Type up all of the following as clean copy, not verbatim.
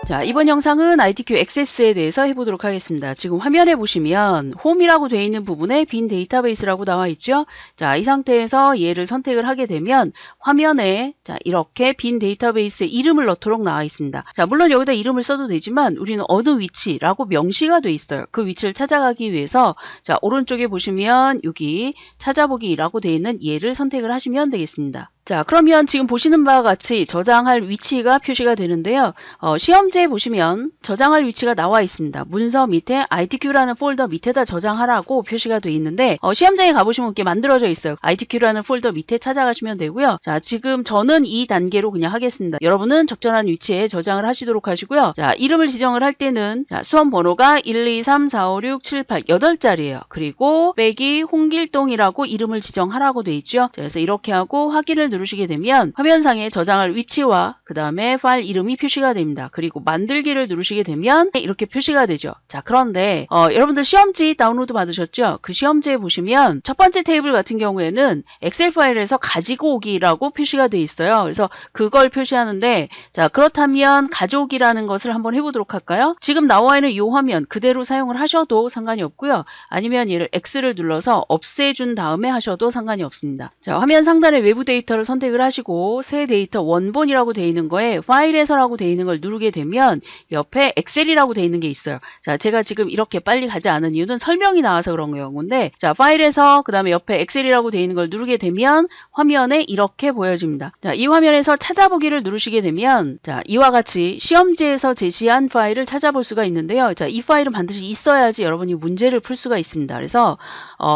자, 이번 영상은 ITQ 액세스에 대해서 해보도록 하겠습니다. 지금 화면에 보시면 홈이라고 되어 있는 부분에 빈 데이터베이스라고 나와 있죠. 자, 이 상태에서 얘를 선택을 하게 되면 화면에 자, 이렇게 빈 데이터베이스에 이름을 넣도록 나와 있습니다. 자, 물론 여기다 이름을 써도 되지만 우리는 어느 위치라고 명시가 돼 있어요. 그 위치를 찾아가기 위해서 자, 오른쪽에 보시면 여기 찾아보기라고 되어 있는 얘를 선택을 하시면 되겠습니다. 자, 그러면 지금 보시는 바와 같이 저장할 위치가 표시가 되는데요. 시험지에 보시면 저장할 위치가 나와 있습니다. 문서 밑에 ITQ라는 폴더 밑에다 저장하라고 표시가 되어 있는데 시험장에 가보시면 이렇게 만들어져 있어요. ITQ라는 폴더 밑에 찾아가시면 되고요. 자, 지금 저는 이 단계로 그냥 하겠습니다. 여러분은 적절한 위치에 저장을 하시도록 하시고요. 자, 이름을 지정을 할 때는 자, 수험 번호가 1, 2, 3, 4, 5, 6, 7, 8, 8자리예요. 그리고 빼기 홍길동이라고 이름을 지정하라고 돼 있죠. 자, 그래서 이렇게 하고 확인을 누르시게 되면 화면상에 저장할 위치와 그 다음에 파일 이름이 표시가 됩니다. 그리고 만들기를 누르시게 되면 이렇게 표시가 되죠. 자, 그런데 여러분들 시험지 다운로드 받으셨죠? 그 시험지에 보시면 첫 번째 테이블 같은 경우에는 엑셀 파일에서 가지고 오기라고 표시가 되어 있어요. 그래서 그걸 표시하는데 자, 그렇다면 가져오기라는 것을 한번 해보도록 할까요? 지금 나와 있는 이 화면 그대로 사용을 하셔도 상관이 없고요. 아니면 얘를 X를 눌러서 없애준 다음에 하셔도 상관이 없습니다. 자, 화면 상단에 외부 데이터를 선택을 하시고 새 데이터 원본이라고 되어 있는 거에 파일에서라고 되어 있는 걸 누르게 되면 옆에 엑셀이라고 되어 있는 게 있어요. 자, 제가 지금 이렇게 빨리 가지 않은 이유는 설명이 나와서 그런 건데 자, 파일에서 그 다음에 옆에 엑셀이라고 되어 있는 걸 누르게 되면 화면에 이렇게 보여집니다. 자, 이 화면에서 찾아보기를 누르시게 되면 자, 이와 같이 시험지에서 제시한 파일을 찾아볼 수가 있는데요. 자, 이 파일은 반드시 있어야지 여러분이 문제를 풀 수가 있습니다. 그래서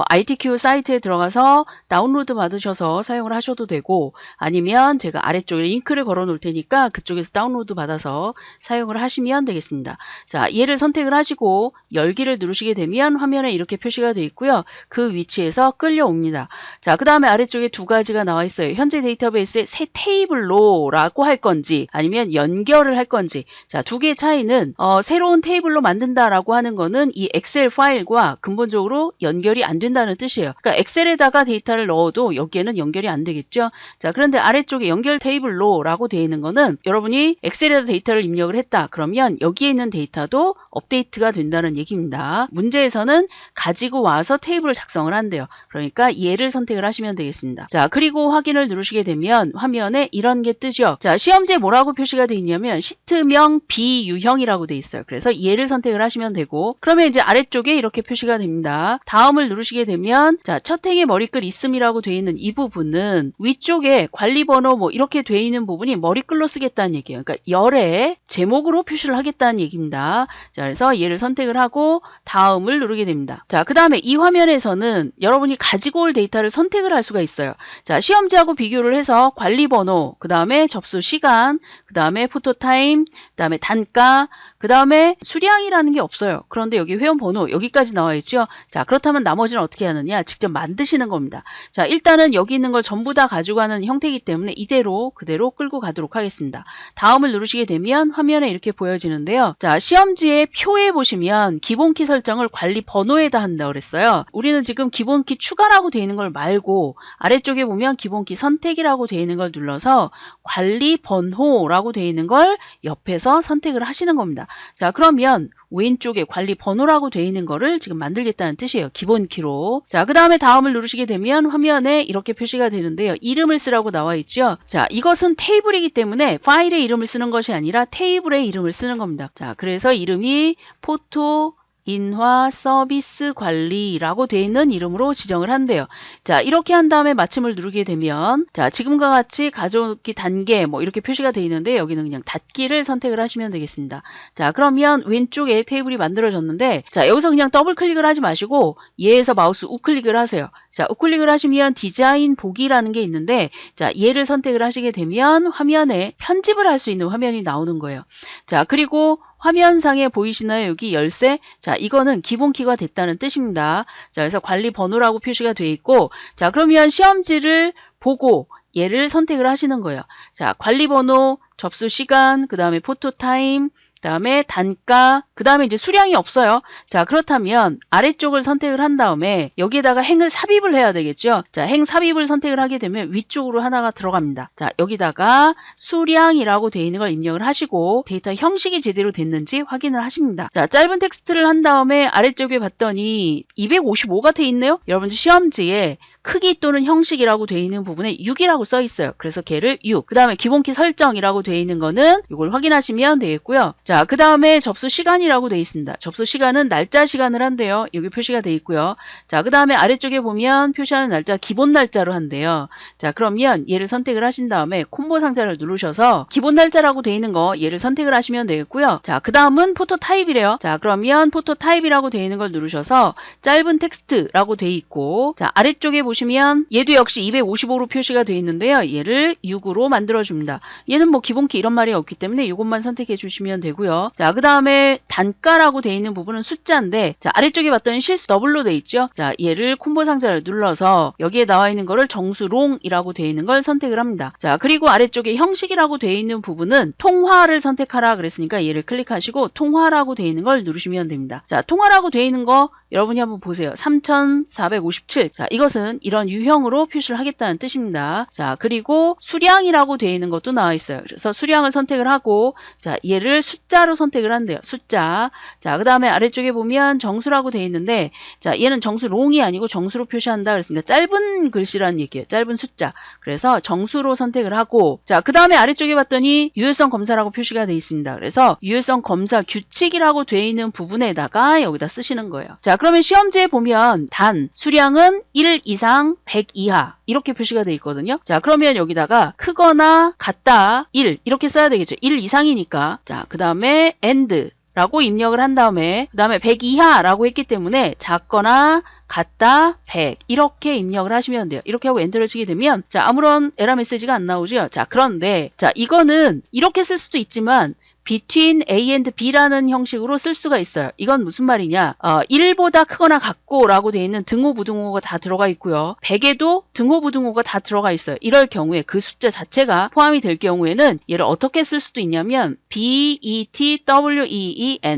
ITQ 사이트에 들어가서 다운로드 받으셔서 사용을 하셔도 되고 아니면 제가 아래쪽에 링크를 걸어 놓을 테니까 그쪽에서 다운로드 받아서 사용을 하시면 되겠습니다. 자, 얘를 선택을 하시고 열기를 누르시게 되면 화면에 이렇게 표시가 되어 있고요. 그 위치에서 끌려옵니다. 자, 그 다음에 아래쪽에 두 가지가 나와 있어요. 현재 데이터베이스에 새 테이블로 라고 할 건지 아니면 연결을 할 건지 자, 두 개의 차이는 새로운 테이블로 만든다라고 하는 거는 이 엑셀 파일과 근본적으로 연결이 안 된다는 뜻이에요. 그러니까 엑셀에다가 데이터를 넣어도 여기에는 연결이 안 되겠죠. 자, 그런데 아래쪽에 연결 테이블로라고 되어 있는 거는 여러분이 엑셀에다 데이터를 입력을 했다. 그러면 여기에 있는 데이터도 업데이트가 된다는 얘기입니다. 문제에서는 가지고 와서 테이블을 작성을 한대요. 그러니까 얘를 선택을 하시면 되겠습니다. 자, 그리고 확인을 누르시게 되면 화면에 이런 게 뜨죠. 자, 시험지에 뭐라고 표시가 되어 있냐면 시트명 비유형이라고 되어 있어요. 그래서 얘를 선택을 하시면 되고 그러면 이제 아래쪽에 이렇게 표시가 됩니다. 다음을 누르시게 되면 자, 첫 행의 머리글 있음이라고 되어 있는 이 부분은 위쪽에 관리번호 뭐 이렇게 되어 있는 부분이 머리글로 쓰겠다는 얘기예요. 그러니까 열의 제목으로 표시를 하겠다는 얘기입니다. 자, 그래서 얘를 선택을 하고 다음을 누르게 됩니다. 자, 그 다음에 이 화면에서는 여러분이 가지고 올 데이터를 선택을 할 수가 있어요. 자, 시험지하고 비교를 해서 관리번호, 그 다음에 접수 시간, 그 다음에 포토타임, 그 다음에 단가, 그 다음에 수량이라는 게 없어요. 그런데 여기 회원번호 여기까지 나와 있죠. 자, 그렇다면 나머지는 어떻게 하느냐? 직접 만드시는 겁니다. 자, 일단은 여기 있는 걸 전부 다 가지고 가는 형태이기 때문에 이대로 그대로 끌고 가도록 하겠습니다. 다음을 누르시게 되면 화면에 이렇게 보여지는데요. 자, 시험지의 표에 보시면 기본키 설정을 관리 번호에다 한다고 그랬어요. 우리는 지금 기본키 추가라고 되어 있는 걸 말고 아래쪽에 보면 기본키 선택이라고 되어 있는 걸 눌러서 관리 번호라고 되어 있는 걸 옆에서 선택을 하시는 겁니다. 자, 그러면 왼쪽에 관리 번호라고 되어 있는 거를 지금 만들겠다는 뜻이에요. 기본키로. 자, 그 다음에 다음을 누르시게 되면 화면에 이렇게 표시가 되는데요. 이름을 쓰라고 나와 있죠. 자, 이것은 테이블이기 때문에 파일의 이름을 쓰는 것이 아니라 테이블의 이름을 쓰는 겁니다. 자, 그래서 이름이 포토 인화 서비스 관리라고 되어 있는 이름으로 지정을 한대요. 자, 이렇게 한 다음에 마침을 누르게 되면 자, 지금과 같이 가져오기 단계 뭐 이렇게 표시가 되어 있는데 여기는 그냥 닫기를 선택을 하시면 되겠습니다. 자, 그러면 왼쪽에 테이블이 만들어졌는데 자, 여기서 그냥 더블 클릭을 하지 마시고 얘에서 마우스 우클릭을 하세요. 자, 우클릭을 하시면 디자인 보기라는 게 있는데 자, 얘를 선택을 하시게 되면 화면에 편집을 할 수 있는 화면이 나오는 거예요. 자, 그리고 화면상에 보이시나요? 여기 열쇠. 자, 이거는 기본키가 됐다는 뜻입니다. 자, 그래서 관리 번호라고 표시가 되어 있고 자, 그러면 시험지를 보고 얘를 선택을 하시는 거예요. 자, 관리 번호, 접수 시간, 그 다음에 포토 타임, 다음에 단가, 그 다음에 이제 수량이 없어요. 자, 그렇다면 아래쪽을 선택을 한 다음에 여기에다가 행을 삽입을 해야 되겠죠. 자, 행 삽입을 선택을 하게 되면 위쪽으로 하나가 들어갑니다. 자, 여기다가 수량이라고 되어 있는 걸 입력을 하시고 데이터 형식이 제대로 됐는지 확인을 하십니다. 자, 짧은 텍스트를 한 다음에 아래쪽에 봤더니 255가 돼 있네요. 여러분들 시험지에 크기 또는 형식이라고 되어 있는 부분에 6이라고 써 있어요. 그래서 걔를 6. 그 다음에 기본키 설정이라고 되어 있는 거는 이걸 확인하시면 되겠고요. 자, 그 다음에 접수 시간이라고 되어 있습니다. 접수 시간은 날짜 시간을 한대요. 여기 표시가 되어 있고요. 자, 그 다음에 아래쪽에 보면 표시하는 날짜 기본 날짜로 한대요. 자, 그러면 얘를 선택을 하신 다음에 콤보 상자를 누르셔서 기본 날짜라고 되어 있는 거 얘를 선택을 하시면 되겠고요. 자, 그 다음은 포토 타입이래요. 자, 그러면 포토 타입이라고 되어 있는 걸 누르셔서 짧은 텍스트라고 되어 있고, 자, 아래쪽에 보시면 얘도 역시 255로 표시가 되어 있는데요. 얘를 6으로 만들어줍니다. 얘는 뭐 기본키 이런 말이 없기 때문에 이것만 선택해 주시면 되고요. 자, 그 다음에 단가라고 되어 있는 부분은 숫자인데, 자, 아래쪽에 봤더니 실수 더블로 되어 있죠. 자, 얘를 콤보 상자를 눌러서 여기에 나와 있는 거를 정수롱이라고 되어 있는 걸 선택을 합니다. 자, 그리고 아래쪽에 형식이라고 되어 있는 부분은 통화를 선택하라 그랬으니까 얘를 클릭하시고 통화라고 되어 있는 걸 누르시면 됩니다. 자, 통화라고 되어 있는 거 여러분이 한번 보세요. 3457. 자, 이것은 이런 유형으로 표시를 하겠다는 뜻입니다. 자, 그리고 수량이라고 되어 있는 것도 나와 있어요. 그래서 수량을 선택을 하고, 자, 얘를 숫자로 선택을 한대요. 숫자. 자, 그 다음에 아래쪽에 보면 정수라고 되어 있는데, 자, 얘는 정수롱이 아니고 정수로 표시한다 그랬으니까 짧은 글씨라는 얘기예요. 짧은 숫자. 그래서 정수로 선택을 하고, 자, 그 다음에 아래쪽에 봤더니 유효성 검사라고 표시가 되어 있습니다. 그래서 유효성 검사 규칙이라고 되어 있는 부분에다가 여기다 쓰시는 거예요. 자, 그러면 시험지에 보면 단, 수량은 1 이상 100 이하 이렇게 표시가 되어 있거든요. 자, 그러면 여기다가 크거나 같다 1 이렇게 써야 되겠죠. 1 이상이니까. 자, 그 다음에 and 라고 입력을 한 다음에 그 다음에 100 이하라고 했기 때문에 작거나 같다 100 이렇게 입력을 하시면 돼요. 이렇게 하고 엔터를 치게 되면 자, 아무런 에러 메시지가 안 나오죠. 자, 그런데 자, 이거는 이렇게 쓸 수도 있지만 between A and B라는 형식으로 쓸 수가 있어요. 이건 무슨 말이냐? 1보다 크거나 같고 라고 되어 있는 등호 부등호가 다 들어가 있고요. 100에도 등호 부등호가 다 들어가 있어요. 이럴 경우에 그 숫자 자체가 포함이 될 경우에는 얘를 어떻게 쓸 수도 있냐면 between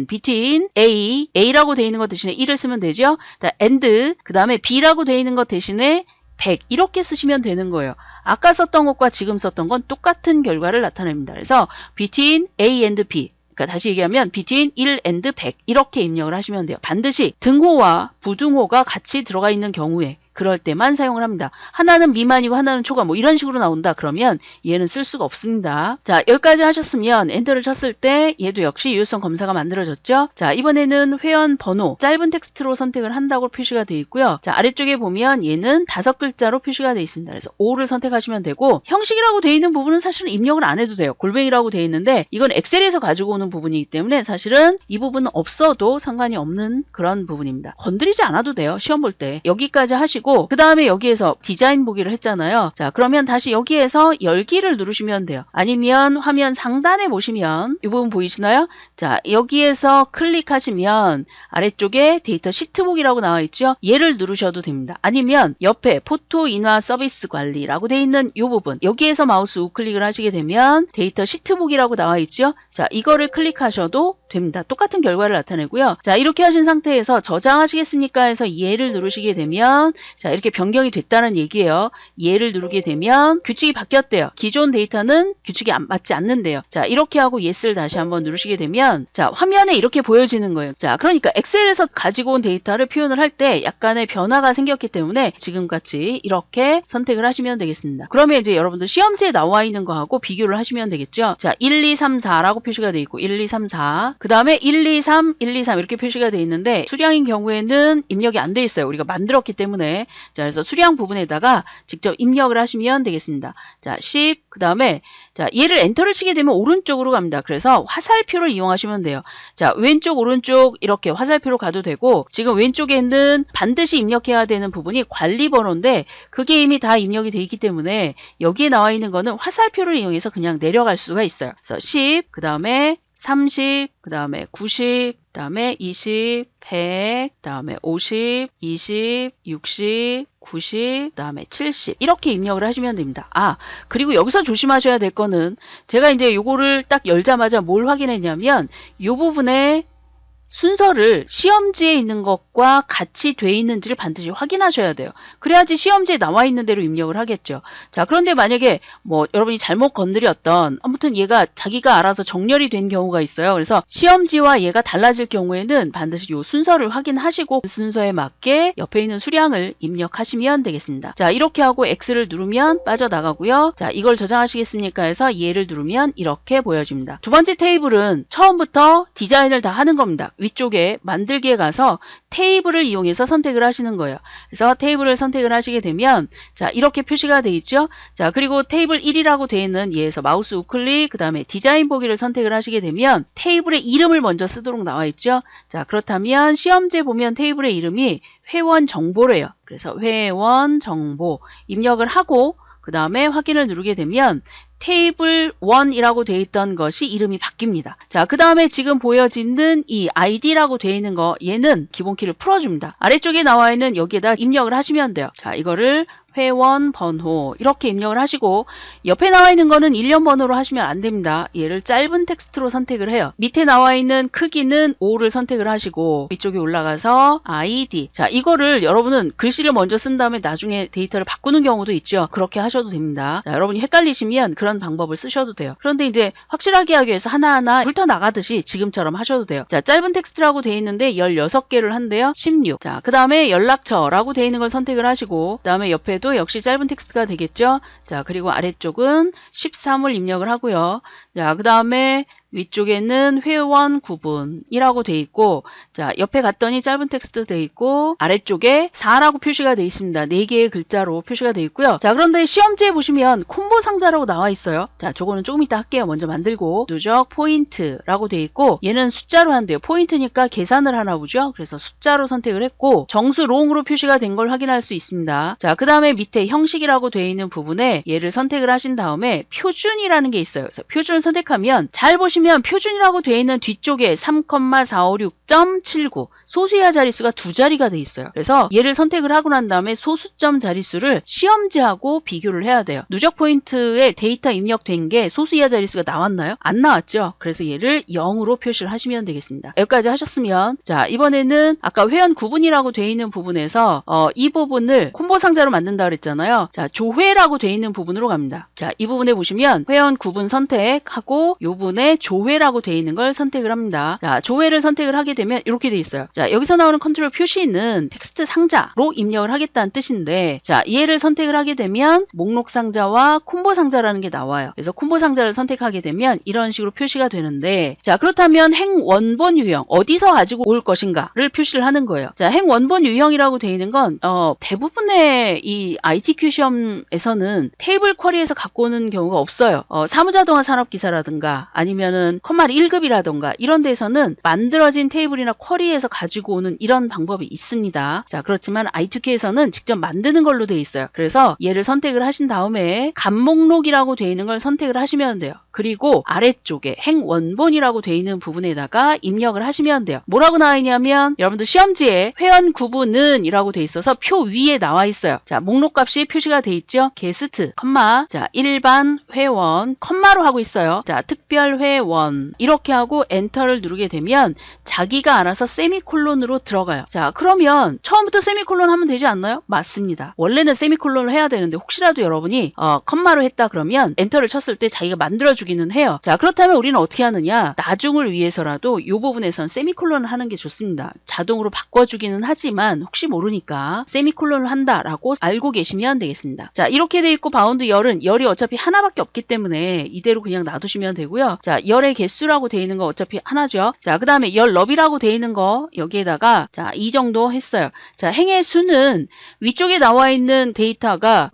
between A라고 되어 있는 것 대신에 1을 쓰면 되죠. and 그 다음에 B라고 되어 있는 것 대신에 100 이렇게 쓰시면 되는 거예요. 아까 썼던 것과 지금 썼던 건 똑같은 결과를 나타냅니다. 그래서 between A and B 그러니까 다시 얘기하면 between 1 and 100 이렇게 입력을 하시면 돼요. 반드시 등호와 부등호가 같이 들어가 있는 경우에 그럴 때만 사용을 합니다. 하나는 미만이고 하나는 초과 뭐 이런 식으로 나온다 그러면 얘는 쓸 수가 없습니다. 자, 여기까지 하셨으면 엔터를 쳤을 때 얘도 역시 유효성 검사가 만들어졌죠. 자, 이번에는 회원 번호 짧은 텍스트로 선택을 한다고 표시가 되어 있고요. 자, 아래쪽에 보면 얘는 5글자로 표시가 되어 있습니다. 그래서 5를 선택하시면 되고 형식이라고 되어 있는 부분은 사실은 입력을 안 해도 돼요. 골뱅이라고 되어 있는데 이건 엑셀에서 가지고 오는 부분이기 때문에 사실은 이 부분은 없어도 상관이 없는 그런 부분입니다. 건드리지 않아도 돼요. 시험 볼 때. 여기까지 하시고 그 다음에 여기에서 디자인 보기를 했잖아요. 자, 그러면 다시 여기에서 열기를 누르시면 돼요. 아니면 화면 상단에 보시면 이 부분 보이시나요? 자, 여기에서 클릭하시면 아래쪽에 데이터 시트북이라고 나와 있죠. 얘를 누르셔도 됩니다. 아니면 옆에 포토 인화 서비스 관리라고 되어 있는 이 부분 여기에서 마우스 우클릭을 하시게 되면 데이터 시트북이라고 나와 있죠. 자, 이거를 클릭하셔도 됩니다. 똑같은 결과를 나타내고요. 자, 이렇게 하신 상태에서 저장하시겠습니까 해서 얘를 누르시게 되면 자, 이렇게 변경이 됐다는 얘기예요. 얘를 누르게 되면 규칙이 바뀌었대요. 기존 데이터는 규칙이 맞지 않는데요. 자, 이렇게 하고 yes를 다시 한번 누르시게 되면 자, 화면에 이렇게 보여지는 거예요. 자, 그러니까 엑셀에서 가지고 온 데이터를 표현을 할 때 약간의 변화가 생겼기 때문에 지금같이 이렇게 선택을 하시면 되겠습니다. 그러면 이제 여러분들 시험지에 나와 있는 거하고 비교를 하시면 되겠죠. 자, 1, 2, 3, 4라고 표시가 되어 있고 1, 2, 3, 4 그 다음에 1, 2, 3, 1, 2, 3 이렇게 표시가 되어 있는데 수량인 경우에는 입력이 안 돼 있어요. 우리가 만들었기 때문에 자, 그래서 수량 부분에다가 직접 입력을 하시면 되겠습니다. 자, 10, 그 다음에 자, 얘를 엔터를 치게 되면 오른쪽으로 갑니다. 그래서 화살표를 이용하시면 돼요. 자, 왼쪽, 오른쪽 이렇게 화살표로 가도 되고 지금 왼쪽에 있는 반드시 입력해야 되는 부분이 관리 번호인데 그게 이미 다 입력이 되어 있기 때문에 여기에 나와 있는 거는 화살표를 이용해서 그냥 내려갈 수가 있어요. 그래서 10, 그 다음에 30, 그 다음에 90, 그 다음에 20, 100, 그 다음에 50, 20, 60, 90, 그다음에 70 이렇게 입력을 하시면 됩니다. 그리고 여기서 조심하셔야 될 거는 제가 이제 요거를 딱 열자마자 뭘 확인했냐면 요 부분에 순서를 시험지에 있는 것과 같이 돼 있는지를 반드시 확인하셔야 돼요. 그래야지 시험지에 나와 있는 대로 입력을 하겠죠. 자, 그런데 만약에 뭐 여러분이 잘못 건드렸던 아무튼 얘가 자기가 알아서 정렬이 된 경우가 있어요. 그래서 시험지와 얘가 달라질 경우에는 반드시 요 순서를 확인하시고 그 순서에 맞게 옆에 있는 수량을 입력하시면 되겠습니다. 자, 이렇게 하고 X를 누르면 빠져나가고요. 자, 이걸 저장하시겠습니까 해서 얘를 누르면 이렇게 보여집니다. 두 번째 테이블은 처음부터 디자인을 다 하는 겁니다. 위쪽에 만들기에 가서 테이블을 이용해서 선택을 하시는 거예요. 그래서 테이블을 선택을 하시게 되면 자, 이렇게 표시가 되어 있죠. 자, 그리고 테이블 1이라고 되어 있는 얘에서 마우스 우클릭 그 다음에 디자인 보기를 선택을 하시게 되면 테이블의 이름을 먼저 쓰도록 나와 있죠. 자, 그렇다면 시험지에 보면 테이블의 이름이 회원 정보래요. 그래서 회원 정보 입력을 하고 그 다음에 확인을 누르게 되면 테이블 1이라고 되어 있던 것이 이름이 바뀝니다. 자, 그 다음에 지금 보여지는 이 ID라고 되어 있는 거 얘는 기본키를 풀어줍니다. 아래쪽에 나와 있는 여기에다 입력을 하시면 돼요. 자, 이거를 회원 번호 이렇게 입력을 하시고 옆에 나와 있는 거는 일련 번호로 하시면 안 됩니다. 얘를 짧은 텍스트로 선택을 해요. 밑에 나와 있는 크기는 5를 선택을 하시고 위쪽에 올라가서 ID. 자, 이거를 여러분은 글씨를 먼저 쓴 다음에 나중에 데이터를 바꾸는 경우도 있죠. 그렇게 하셔도 됩니다. 자, 여러분이 헷갈리시면 그런 방법을 쓰셔도 돼요. 그런데 이제 확실하게 하기 위해서 하나하나 훑어나가듯이 지금처럼 하셔도 돼요. 자, 짧은 텍스트라고 되어 있는데 16개를 한대요. 16. 자, 그 다음에 연락처라고 되어 있는 걸 선택을 하시고 그 다음에 옆에도 역시 짧은 텍스트가 되겠죠. 자, 그리고 아래쪽은 13을 입력을 하고요. 자, 그 다음에 위쪽에는 회원 구분이라고 돼 있고 자, 옆에 갔더니 짧은 텍스트 돼 있고 아래쪽에 4라고 표시가 돼 있습니다. 4개의 글자로 표시가 돼 있고요. 자, 그런데 시험지에 보시면 콤보 상자라고 나와 있어요. 자, 저거는 조금 이따 할게요. 먼저 만들고 누적 포인트라고 돼 있고 얘는 숫자로 한대요. 포인트니까 계산을 하나 보죠. 그래서 숫자로 선택을 했고 정수 롱으로 표시가 된 걸 확인할 수 있습니다. 자, 그 다음에 밑에 형식이라고 되어 있는 부분에 얘를 선택을 하신 다음에 표준이라는 게 있어요. 그래서 표준을 선택하면 잘 보시면 표준이라고 되어 있는 뒤쪽에 3,456.79 소수이하 자릿수가 두 자리가 돼 있어요. 그래서 얘를 선택을 하고 난 다음에 소수점 자릿수를 시험지하고 비교를 해야 돼요. 누적 포인트에 데이터 입력된 게 소수이하 자릿수가 나왔나요? 안 나왔죠. 그래서 얘를 0으로 표시를 하시면 되겠습니다. 여기까지 하셨으면 자, 이번에는 아까 회원 구분이라고 되어 있는 부분에서 이 부분을 콤보 상자로 만든다 그랬잖아요. 자, 조회라고 되어 있는 부분으로 갑니다. 자, 이 부분에 보시면 회원 구분 선택하고 요 부분에 조회라고 되어 있는 걸 선택을 합니다. 자, 조회를 선택을 하게 되면 이렇게 되어 있어요. 자, 여기서 나오는 컨트롤 표시는 텍스트 상자로 입력을 하겠다는 뜻인데 자, 얘를 선택을 하게 되면 목록 상자와 콤보 상자라는 게 나와요. 그래서 콤보 상자를 선택하게 되면 이런 식으로 표시가 되는데 자, 그렇다면 행 원본 유형 어디서 가지고 올 것인가를 표시를 하는 거예요. 자, 행 원본 유형이라고 되어 있는 건 대부분의 이 ITQ 시험에서는 테이블 쿼리에서 갖고 오는 경우가 없어요. 사무자동화 산업기사라든가 아니면은 컴마 1급이라던가 이런 데서는 만들어진 테이블이나 쿼리에서 가지고 오는 이런 방법이 있습니다. 자, 그렇지만 I2K에서는 직접 만드는 걸로 되어 있어요. 그래서 얘를 선택을 하신 다음에 간목록이라고 되어 있는 걸 선택을 하시면 돼요. 그리고 아래쪽에 행 원본이라고 되어 있는 부분에다가 입력을 하시면 돼요. 뭐라고 나와 있냐면 여러분들 시험지에 회원 구분은 이라고 되어 있어서 표 위에 나와 있어요. 자, 목록값이 표시가 되어 있죠. 게스트, 컴마, 자, 일반 회원, 컴마로 하고 있어요. 자, 특별 회원 이렇게 하고 엔터를 누르게 되면 자기가 알아서 세미콜론으로 들어가요. 자, 그러면 처음부터 세미콜론 하면 되지 않나요? 맞습니다. 원래는 세미콜론을 해야 되는데 혹시라도 여러분이 컴마로 했다 그러면 엔터를 쳤을 때 자기가 만들어주기는 해요. 자, 그렇다면 우리는 어떻게 하느냐? 나중을 위해서라도 이 부분에선 세미콜론을 하는 게 좋습니다. 자동으로 바꿔주기는 하지만 혹시 모르니까 세미콜론을 한다라고 알고 계시면 되겠습니다. 자, 이렇게 돼 있고 바운드 열이 어차피 하나밖에 없기 때문에 이대로 그냥 놔두시면 되고요. 자, 열의 개수라고 되어 있는 거 어차피 하나죠. 자, 그 다음에 열 럽이라고 되어 있는 거 여기에다가 자, 이 정도 했어요. 자, 행의 수는 위쪽에 나와 있는 데이터가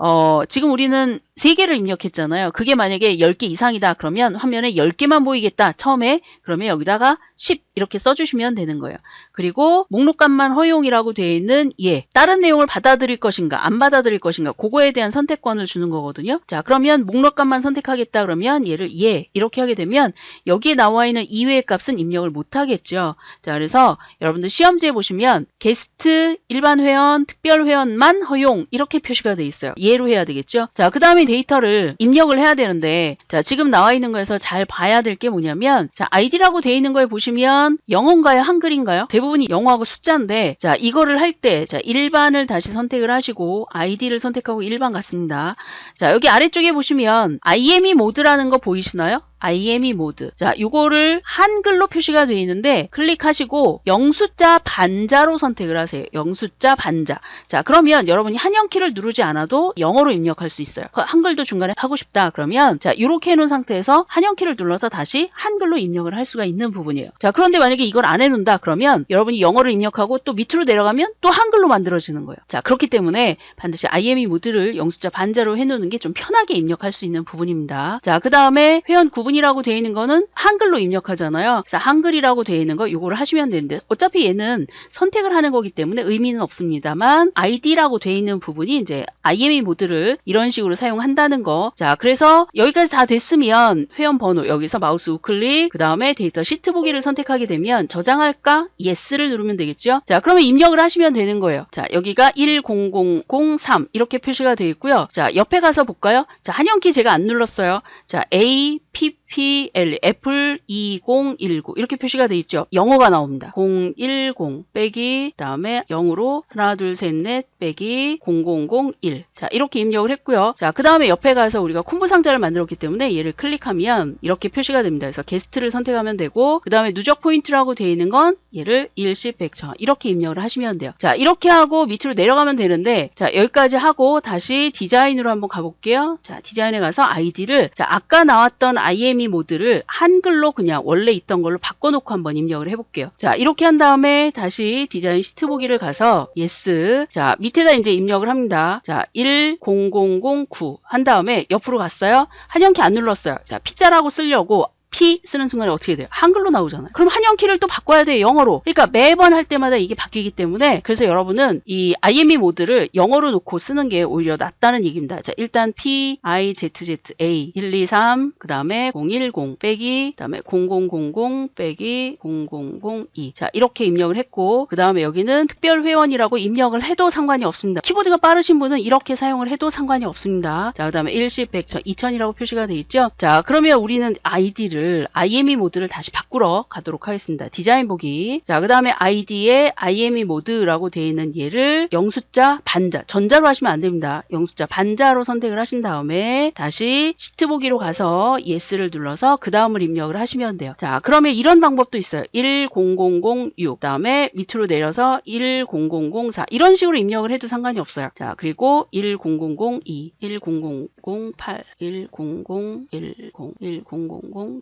지금 우리는 3개를 입력했잖아요. 그게 만약에 10개 이상이다 그러면 화면에 10개만 보이겠다 처음에 그러면 여기다가 10 이렇게 써주시면 되는 거예요. 그리고 목록값만 허용이라고 되어 있는 예, 다른 내용을 받아들일 것인가 안 받아들일 것인가 그거에 대한 선택권을 주는 거거든요. 자, 그러면 목록값만 선택하겠다 그러면 얘를 예 이렇게 하게 되면 여기에 나와 있는 이외의 값은 입력을 못 하겠죠. 자, 그래서 여러분들 시험지에 보시면 게스트, 일반 회원, 특별 회원만 허용 이렇게 표시가 돼 있어요. 예로 해야 되겠죠. 자, 그 다음에 데이터를 입력을 해야 되는데 자, 지금 나와 있는 거에서 잘 봐야 될 게 뭐냐면 자, 아이디라고 돼 있는 거에 보시면 영어인가요? 한글인가요? 대부분이 영어하고 숫자인데 자, 이거를 할 때 자, 일반을 다시 선택을 하시고 아이디를 선택하고 일반 같습니다. 자, 여기 아래쪽에 보시면 IME 모드라는 거 보이시나요? IME 모드. 자, 요거를 한글로 표시가 되어 있는데 클릭하시고 영숫자 반자로 선택을 하세요. 영숫자 반자. 자, 그러면 여러분이 한영키를 누르지 않아도 영어로 입력할 수 있어요. 한글도 중간에 하고 싶다 그러면 자, 이렇게 해놓은 상태에서 한영키를 눌러서 다시 한글로 입력을 할 수가 있는 부분이에요. 자, 그런데 만약에 이걸 안 해놓는다 그러면 여러분이 영어를 입력하고 또 밑으로 내려가면 또 한글로 만들어지는 거예요. 자, 그렇기 때문에 반드시 IME 모드를 영숫자 반자로 해놓는 게 좀 편하게 입력할 수 있는 부분입니다. 자, 그 다음에 회원 구분이라고 되어 있는 거는 한글로 입력하잖아요. 그래서 한글이라고 되어 있는 거 요거를 하시면 되는데 어차피 얘는 선택을 하는 거기 때문에 의미는 없습니다만 ID라고 되어 있는 부분이 이제 IME 모드를 이런 식으로 사용한다는 거. 자, 그래서 여기까지 다 됐으면 회원 번호 여기서 마우스 우클릭 그 다음에 데이터 시트 보기를 선택하게 되면 저장할까? Yes를 누르면 되겠죠. 자, 그러면 입력을 하시면 되는 거예요. 자, 여기가 10003 이렇게 표시가 되어 있고요. 자, 옆에 가서 볼까요? 자, 한영키 제가 안 눌렀어요. 자, A, PPL, 애플 2019 이렇게 표시가 되어 있죠. 영어가 나옵니다. 010 빼기 다음에 0으로 하나 둘 셋 넷 빼기 0001 자, 이렇게 입력을 했고요. 자, 그 다음에 옆에 가서 우리가 콤보 상자를 만들었기 때문에 얘를 클릭하면 이렇게 표시가 됩니다. 그래서 게스트를 선택하면 되고 그 다음에 누적 포인트라고 되어 있는 건 얘를 10, 100, 1000 이렇게 입력을 하시면 돼요. 자, 이렇게 하고 밑으로 내려가면 되는데 자, 여기까지 하고 다시 디자인으로 한번 가볼게요. 자, 디자인에 가서 아이디를 자, 아까 나왔던 IME 모드를 한글로 그냥 원래 있던 걸로 바꿔놓고 한번 입력을 해볼게요. 자, 이렇게 한 다음에 다시 디자인 시트 보기를 가서 yes. 자, 밑에다 이제 입력을 합니다. 자, 10009 한 다음에 옆으로 갔어요. 한영키 안 눌렀어요. 자, P자라고 쓰려고 P 쓰는 순간에 어떻게 돼요? 한글로 나오잖아요. 그럼 한영키를 또 바꿔야 돼요. 영어로. 그러니까 매번 할 때마다 이게 바뀌기 때문에 그래서 여러분은 이 IME 모드를 영어로 놓고 쓰는 게 오히려 낫다는 얘기입니다. 자, 일단 P, I, Z, Z, A 123 그 다음에 010 빼기 그 다음에 0000 빼기 0002 자, 이렇게 입력을 했고 그 다음에 여기는 특별 회원이라고 입력을 해도 상관이 없습니다. 키보드가 빠르신 분은 이렇게 사용을 해도 상관이 없습니다. 자, 그 다음에 10, 100, 1000, 2000이라고 표시가 돼 있죠. 자, 그러면 우리는 아이디를 IME 모드를 다시 바꾸러 가도록 하겠습니다. 디자인 보기. 자, 그 다음에 아이디에 IME 모드라고 되어 있는 얘를 영숫자 반자, 전자로 하시면 안 됩니다. 영숫자 반자로 선택을 하신 다음에 다시 시트 보기로 가서 yes를 눌러서 그 다음을 입력을 하시면 돼요. 자, 그러면 이런 방법도 있어요. 10006 다음에 밑으로 내려서 10004 이런 식으로 입력을 해도 상관이 없어요. 자, 그리고 10002 10008 10010 1000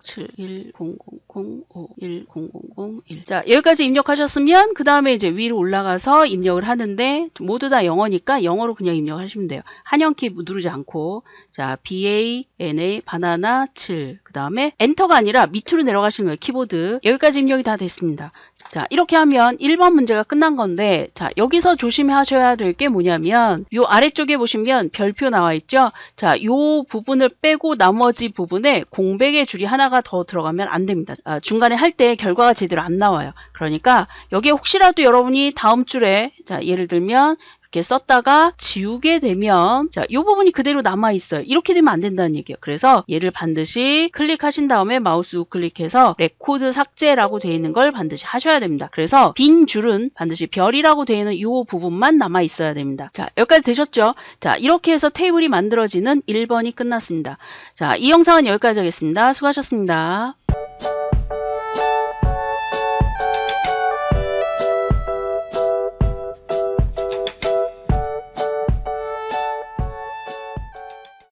7 10005 10001 자, 여기까지 입력하셨으면 그 다음에 이제 위로 올라가서 입력을 하는데 모두 다 영어니까 영어로 그냥 입력하시면 돼요. 한영키 누르지 않고 자, BANA 바나나 7 그 다음에 엔터가 아니라 밑으로 내려가시는 거예요. 키보드. 여기까지 입력이 다 됐습니다. 자, 이렇게 하면 1번 문제가 끝난 건데 자, 여기서 조심하셔야 될 게 뭐냐면 요 아래쪽에 보시면 별표 나와 있죠. 자, 요 부분을 빼고 나머지 부분에 공백의 줄이 하나가 더 들어가면 안 됩니다. 중간에 할 때 결과가 제대로 안 나와요. 그러니까 여기에 혹시라도 여러분이 다음 줄에 자, 예를 들면 이렇게 썼다가 지우게 되면 자, 이 부분이 그대로 남아 있어요. 이렇게 되면 안 된다는 얘기예요. 그래서 얘를 반드시 클릭하신 다음에 마우스 우클릭해서 레코드 삭제라고 되어 있는 걸 반드시 하셔야 됩니다. 그래서 빈 줄은 반드시 별이라고 되어 있는 이 부분만 남아 있어야 됩니다. 자, 여기까지 되셨죠? 자, 이렇게 해서 테이블이 만들어지는 1번이 끝났습니다. 자, 이 영상은 여기까지 하겠습니다. 수고하셨습니다.